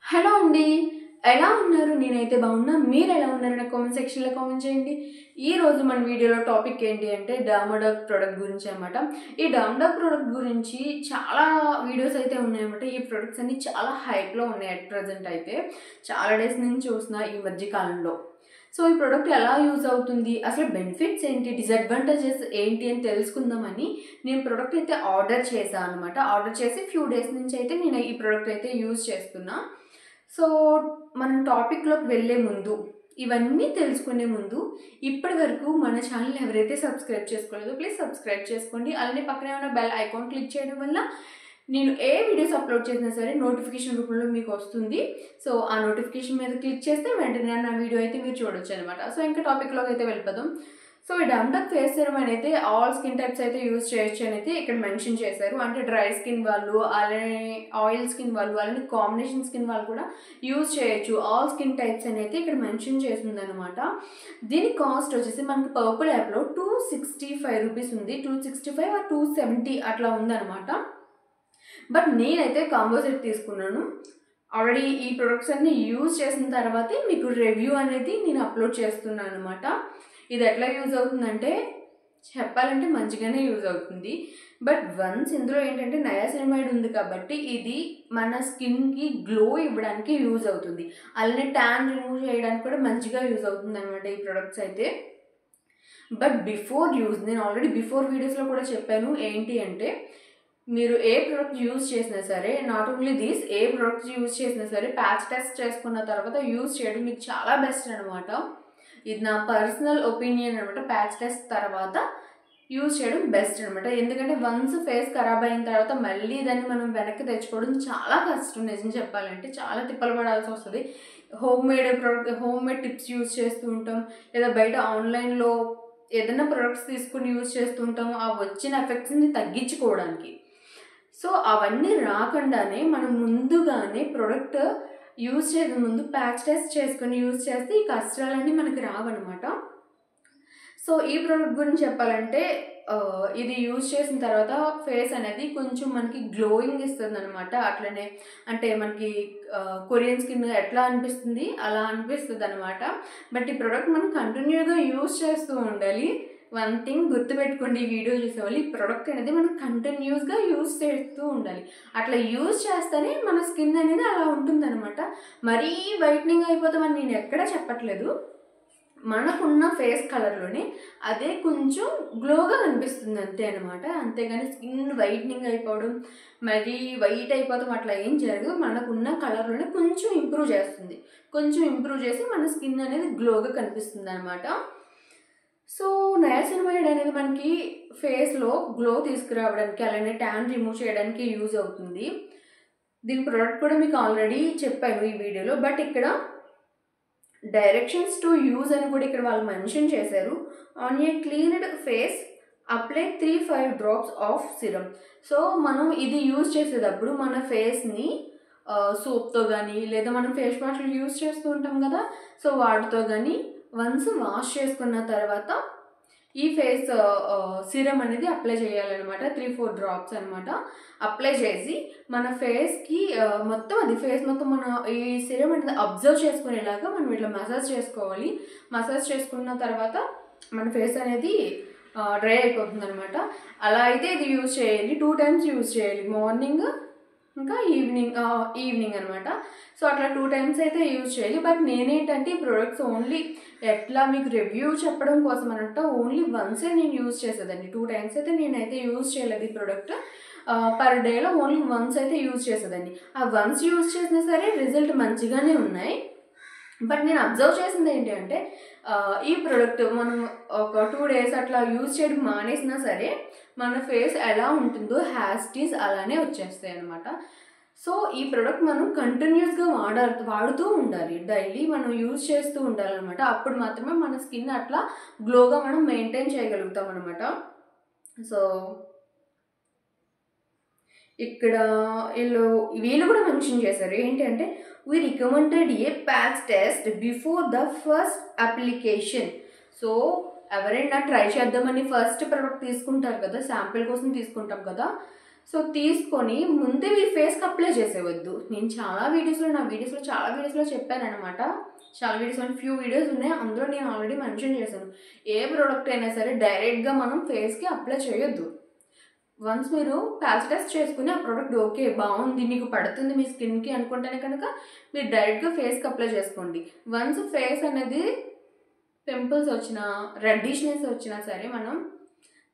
Hello అండి. ఎలా ఉన్నారు? నేనైతే బాగున్నా. మీరు ఎలా ఉన్నారు? నాకు కామెంట్ సెక్షన్‌లో కామెంట్ చేయండి. ఈరోజు మన వీడియోలో టాపిక్ ఏంటి అంటే డర్మాడాక్ ప్రొడక్ట్ గురించి అనమాట. ఈ డర్మాడాక్ ప్రొడక్ట్ గురించి చాలా వీడియోస్ అయితే ఉన్నాయన్నమాట. ఈ ప్రొడక్ట్స్ అన్నీ చాలా హైప్‌లో ఉన్నాయి అట్ ప్రెజెంట్ అయితే. చాలా డేస్ నుంచి చూస్తున్నా ఈ మధ్య కాలంలో. సో, ఈ ప్రొడక్ట్ ఎలా యూజ్ అవుతుంది? అసలు బెనిఫిట్స్ ఏంటి? డిసడ్వాంటేజెస్ ఏంటి? అని తెలుసుకుందామని నేను ప్రొడక్ట్ అయితే ఆర్డర్ చేశాను అనమాట. ఆర్డర్ చేసి ఫ్యూ డేస్ నుంచి అయితే నేను ఈ ప్రొడక్ట్ అయితే యూజ్ చేస్తున్నా. సో, మనం టాపిక్‌లోకి వెళ్ళే ముందు, ఇవన్నీ తెలుసుకునే ముందు ఇప్పటి వరకు మన ఛానల్‌ని ఎవరైతే సబ్స్క్రైబ్ చేసుకోలేదో ప్లీజ్ సబ్స్క్రైబ్ చేసుకోండి. అలానే పక్కనే ఉన్న బెల్ ఐకాన్ క్లిక్ చేయడం వల్ల నేను ఏ వీడియోస్ అప్లోడ్ చేసినా సరే నోటిఫికేషన్ రూపంలో మీకు వస్తుంది. సో, ఆ నోటిఫికేషన్ మీద క్లిక్ చేస్తే వెంటనే నా వీడియో అయితే మీరు చూడొచ్చనమాట. సో, ఇంకా టాపిక్‌లోకి అయితే వెళ్ళిపోదాం. సో, ఈ డర్మాడాక్ ఫేస్ సిరమ్ అయితే ఆల్ స్కిన్ టైప్స్ అయితే యూజ్ చేయొచ్చు అని అయితే ఇక్కడ మెన్షన్ చేశారు. అంటే డ్రై స్కిన్ వాళ్ళు, అలానే ఆయిల్ స్కిన్ వాళ్ళు, అలానే కాంబినేషన్ స్కిన్ వాళ్ళు కూడా యూజ్ చేయొచ్చు. ఆల్ స్కిన్ టైప్స్ అని అయితే ఇక్కడ మెన్షన్ చేసిందనమాట. దీని కాస్ట్ వచ్చేసి మనకి పర్పుల్ యాప్‌లో ₹265 ఉంది. 265 ఆర్ 270 అట్లా ఉందనమాట. బట్ నేనైతే కాంబో సెట్ తీసుకున్నాను. ఆల్రెడీ ఈ ప్రొడక్ట్స్ అన్నీ యూజ్ చేసిన తర్వాతే మీకు రివ్యూ అనేది నేను అప్లోడ్ చేస్తున్నాను అనమాట. ఇది ఎట్లా యూజ్ అవుతుందంటే చెప్పాలంటే మంచిగానే యూజ్ అవుతుంది. బట్ వన్స్ ఇందులో ఏంటంటే నయాసినమైడ్ ఉంది కాబట్టి ఇది మన స్కిన్‌కి గ్లో ఇవ్వడానికి యూజ్ అవుతుంది. అలానే ట్యాన్ రిమూవ్ చేయడానికి కూడా మంచిగా యూజ్ అవుతుంది అనమాట ఈ ప్రొడక్ట్స్ అయితే. బట్ బిఫోర్ యూజ్ నేను ఆల్రెడీ బిఫోర్ వీడియోస్‌లో కూడా చెప్పాను. ఏంటి అంటే మీరు ఏ ప్రొడక్ట్ యూజ్ చేసినా సరే not only this A products use చేసినా సరే ప్యాచ్ టెస్ట్ చేసుకున్న తర్వాత యూజ్ చేయడం మీకు చాలా బెస్ట్ అనమాట. ఇది నా పర్సనల్ ఒపీనియన్ అనమాట. ప్యాచ్ టెస్ట్ తర్వాత యూజ్ చేయడం బెస్ట్ అనమాట. ఎందుకంటే వన్స్ ఫేస్ ఖరాబ్ అయిన తర్వాత మళ్ళీ దాన్ని మనం వెనక్కి తెచ్చుకోవడం చాలా కష్టం. నిజం చెప్పాలంటే చాలా తిప్పలు పడాల్సి వస్తుంది. హోమ్ మేడ్ టిప్స్ యూజ్ చేస్తూ ఉంటాం, లేదా బయట ఆన్లైన్లో ఏదైనా ప్రొడక్ట్స్ తీసుకుని యూజ్ చేస్తూ ఉంటాం ఆ వచ్చిన ఎఫెక్ట్స్ని తగ్గించుకోవడానికి. సో, అవన్నీ రాకుండానే మనం ముందుగానే ప్రొడక్ట్ యూజ్ చేయక ముందు ప్యాచ్ టెస్ట్ చేసుకొని యూజ్ చేస్తే ఈ కష్టాలన్నీ మనకి రావన్నమాట. సో, ఈ ప్రొడక్ట్ గురించి చెప్పాలంటే ఇది యూజ్ చేసిన తర్వాత ఫేస్ అనేది కొంచెం మనకి గ్లోయింగ్ ఇస్తుందనమాట. అట్లనే అంటే మనకి కొరియన్ స్కిన్ ఎట్లా అనిపిస్తుంది అలా అనిపిస్తుందనమాట. బట్ ఈ ప్రొడక్ట్ మనం కంటిన్యూగా యూజ్ చేస్తూ ఉండాలి. వన్ థింగ్ గుర్తుపెట్టుకోండి ఈ వీడియో చూసేవాళ్ళు, ఈ ప్రొడక్ట్ అనేది మనం కంటిన్యూస్గా యూజ్ చేస్తూ ఉండాలి. అట్లా యూజ్ చేస్తేనే మన స్కిన్ అనేది అలా ఉంటుందన్నమాట. మరీ వైట్నింగ్ అయిపోతామని నేను ఎక్కడా చెప్పట్లేదు. మనకున్న ఫేస్ కలర్లోనే అదే కొంచెం గ్లోగా కనిపిస్తుంది అంతే అనమాట. అంతేగాని స్కిన్ వైట్నింగ్ అయిపోవడం, మరీ వైట్ అయిపోవడం అట్లా ఏం జరగదు. మనకున్న కలర్లోనే కొంచెం ఇంప్రూవ్ చేస్తుంది. కొంచెం ఇంప్రూవ్ చేసి మన స్కిన్ అనేది గ్లోగా కనిపిస్తుంది అనమాట. సో, నయాసినమైడ్ అనేది మనకి ఫేస్లో గ్లో తీసుకురావడానికి అలానే ట్యాన్ రిమూవ్ చేయడానికి యూజ్ అవుతుంది. దీని ప్రొడక్ట్ కూడా మీకు ఆల్రెడీ చెప్పాను ఈ వీడియోలో. బట్ ఇక్కడ డైరెక్షన్స్ టు యూజ్ అని కూడా ఇక్కడ వాళ్ళు మెన్షన్ చేశారు. On a cleaned face apply 3-5 drops of serum. So, మనం ఇది యూజ్ చేసేటప్పుడు మన ఫేస్ని సోప్తో కానీ లేదా మనం ఫేస్ వాష్లు యూజ్ చేస్తూ ఉంటాం కదా. సో, వాటితో కానీ వన్స్ వాష్ చేసుకున్న తర్వాత ఈ ఫేస్ సిరమ్ అనేది అప్లై చేయాలన్నమాట. 3-4 డ్రాప్స్ అనమాట. అప్లై చేసి మన ఫేస్కి మొత్తం అది ఫేస్ మొత్తం మన ఈ సిరమ్ అనేది అబ్జర్వ్ చేసుకునేలాగా మనం ఇట్లా మసాజ్ చేసుకోవాలి. మసాజ్ చేసుకున్న తర్వాత మన ఫేస్ అనేది డ్రై అయిపోతుంది అనమాట. అలా అయితే ఇది యూజ్ చేయాలి. 2 టైమ్స్ యూజ్ చేయాలి. మార్నింగ్ ఇంకా ఈవినింగ్ అనమాట. సో, అట్లా 2 టైమ్స్ అయితే యూజ్ చేయాలి. బట్ నేనేంటంటే ఈ ప్రొడక్ట్స్ ఓన్లీ ఎట్లా మీకు రివ్యూ చెప్పడం కోసం అన్నట్టు ఓన్లీ వన్సే నేను యూజ్ చేసేదాన్ని. 2 టైమ్స్ అయితే నేనైతే యూజ్ చేయలేదు ఈ ప్రొడక్ట్. పర్ డేలో ఓన్లీ వన్స్ అయితే యూజ్ చేసేదాన్ని. ఆ వన్స్ యూజ్ చేసినా సరే రిజల్ట్ మంచిగానే ఉన్నాయి. బట్ నేను అబ్జర్వ్ చేసింది ఏంటి అంటే ఈ ప్రొడక్ట్ మనం ఒక 2 డేస్ అట్లా యూజ్ చేయడం మానేసినా సరే మన ఫేస్ ఎలా ఉంటుందో హ్యాస్టీస్ అలానే వచ్చేస్తాయి అనమాట. సో, ఈ ప్రొడక్ట్ మనం కంటిన్యూస్గా వాడుతూ ఉండాలి. డైలీ మనం యూజ్ చేస్తూ ఉండాలన్నమాట. అప్పుడు మాత్రమే మన స్కిన్ అట్లా గ్లోగా మనం మెయింటైన్ చేయగలుగుతాం అనమాట. సో, ఇక్కడ వీళ్ళు కూడా మెన్షన్ చేశారు ఏంటంటే we recommended a patch test before the first application. So, ఎవరైనా ట్రై చేద్దామని ఫస్ట్ ప్రొడక్ట్ తీసుకుంటారు కదా, శాంపిల్ కోసం తీసుకుంటాం కదా. సో తీసుకొని ముందే మీ ఫేస్కి అప్లై చేసేవద్దు. నేను నా వీడియోస్లో చెప్పానమాట. చాలా వీడియోస్లో ఫ్యూ వీడియోస్ ఉన్నాయి, అందులో నేను ఆల్రెడీ మెన్షన్ చేశాను. ఏ ప్రోడక్ట్ అయినా సరే డైరెక్ట్గా మనం ఫేస్కి అప్లై చేయొద్దు. వన్స్ మీరు ప్యాచ్ టెస్ట్ చేసుకుని ఆ ప్రోడక్ట్ ఓకే బాగుంది, మీకు పడుతుంది మీ స్కిన్కి అనుకుంటేనే కనుక మీరు డైరెక్ట్గా ఫేస్కి అప్లై చేసుకోండి. వన్స్ ఫేస్ అనేది పింపుల్స్ వచ్చినా, రెడ్డిష్నెస్ వచ్చినా సరే మనం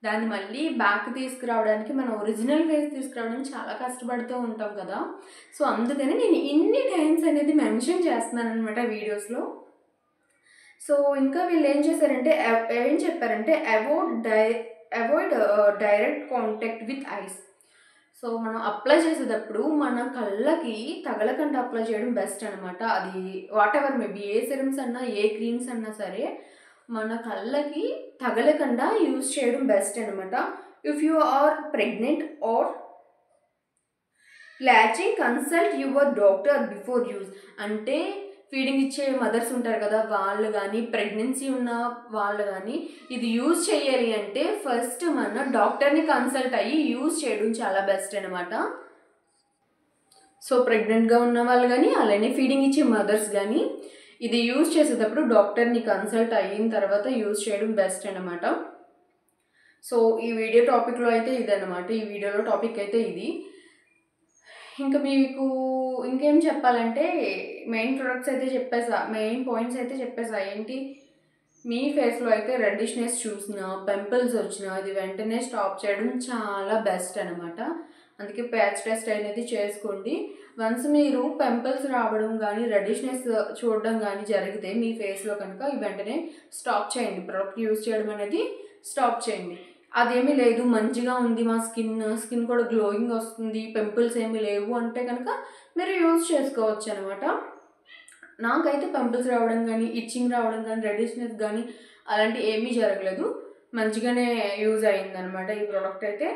దాన్ని మళ్ళీ బ్యాక్ తీసుకురావడానికి, మన ఒరిజినల్ ఫేస్ తీసుకురావడానికి చాలా కష్టపడుతూ ఉంటాం కదా. సో అందుకని నేను ఇన్ని టైమ్స్ అనేది మెన్షన్ చేస్తున్నాను అనమాట వీడియోస్లో. సో ఇంకా వీళ్ళు ఏం చెప్పారంటే avoid direct contact with ice. So మనం అప్లై చేసేటప్పుడు మన కళ్ళకి తగలకుండా అప్లై చేయడం బెస్ట్ అనమాట. అది what ever maybe A serums అన్నా ఏ క్రీమ్స్ అన్నా సరే మన కళ్ళకి తగలకుండా యూజ్ చేయడం బెస్ట్ అనమాట. If you are pregnant or latching consult your doctor before use. అంటే ఫీడింగ్ ఇచ్చే మదర్స్ ఉంటారు కదా, వాళ్ళు కానీ ప్రెగ్నెన్సీ ఉన్న వాళ్ళు కానీ ఇది యూజ్ చేయాలి అంటే ఫస్ట్ మన డాక్టర్ని కన్సల్ట్ అయ్యి యూజ్ చేయడం చాలా బెస్ట్ అనమాట. సో ప్రెగ్నెంట్గా ఉన్న వాళ్ళు కానీ అలానే ఫీడింగ్ ఇచ్చే మదర్స్ కానీ ఇది యూజ్ చేసేటప్పుడు డాక్టర్ని కన్సల్ట్ అయిన తర్వాత యూజ్ చేయడం బెస్ట్ అనమాట. సో ఈ వీడియో టాపిక్లో అయితే ఇదనమాట. ఈ వీడియోలో టాపిక్ అయితే ఇది. ఇంకా మీకు ఇంకేం చెప్పాలంటే మెయిన్ ప్రొడక్ట్స్ అయితే చెప్పేసా, మెయిన్ పాయింట్స్ అయితే చెప్పేసా. ఏంటి, మీ ఫేస్లో అయితే రెడ్డిష్నెస్ చూసినా, పింపుల్స్ వచ్చినా ఇది వెంటనే స్టాప్ చేయడం చాలా బెస్ట్ అనమాట. అందుకే ప్యాచ్ టెస్ట్ అనేది చేసుకోండి. వన్స్ మీరు పింపుల్స్ రావడం కానీ రెడ్డిష్నెస్ చూడడం కానీ జరిగితే మీ ఫేస్లో కనుక వెంటనే స్టాప్ చేయండి, ప్రోడక్ట్ యూజ్ చేయడం అనేది స్టాప్ చేయండి. అదేమీ లేదు మంచిగా ఉంది మా స్కిన్ కూడా గ్లోయింగ్ వస్తుంది, పింపుల్స్ ఏమీ లేవు అంటే కనుక మీరు యూజ్ చేసుకోవచ్చు అనమాట. నాకైతే పింపుల్స్ రావడం కానీ, ఇచ్చింగ్ రావడం కానీ, రెడ్డిష్నెస్ కానీ అలాంటి ఏమీ జరగలేదు. మంచిగానే యూజ్ అయ్యిందనమాట ఈ ప్రోడక్ట్ అయితే.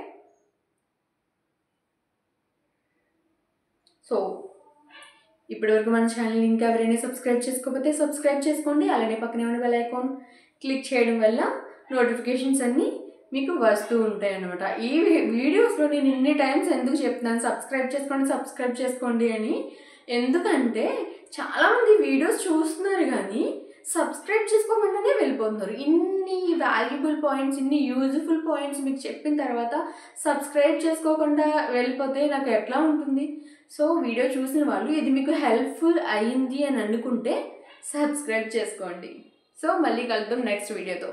సో ఇప్పటివరకు మన ఛానల్ ఇంకా ఎవరైనా సబ్స్క్రైబ్ చేసుకోకపోతే సబ్స్క్రైబ్ చేసుకోండి. అలానే పక్కనే ఉన్న బెల్ ఐకాన్ క్లిక్ చేయడం వల్ల నోటిఫికేషన్స్ అన్నీ మీకు వస్తూ ఉంటాయి అన్నమాట. ఈ వీడియోస్లో నేను ఇన్ని టైమ్స్ ఎందుకు చెప్తున్నాను సబ్స్క్రైబ్ చేసుకోండి అని, ఎందుకంటే చాలామంది వీడియోస్ చూస్తున్నారు కానీ సబ్స్క్రైబ్ చేసుకోకుండానే వెళ్ళిపోతున్నారు. ఇన్ని వాల్యుబుల్ పాయింట్స్, ఇన్ని యూజ్ఫుల్ పాయింట్స్ మీకు చెప్పిన తర్వాత సబ్స్క్రైబ్ చేసుకోకుండా వెళ్ళిపోతే నాకు ఎట్లా ఉంటుంది. సో వీడియో చూసిన వాళ్ళు ఇది మీకు హెల్ప్ఫుల్ అయ్యింది అని అనుకుంటే సబ్స్క్రైబ్ చేసుకోండి. సో మళ్ళీ కలుద్దాం నెక్స్ట్ వీడియోతో.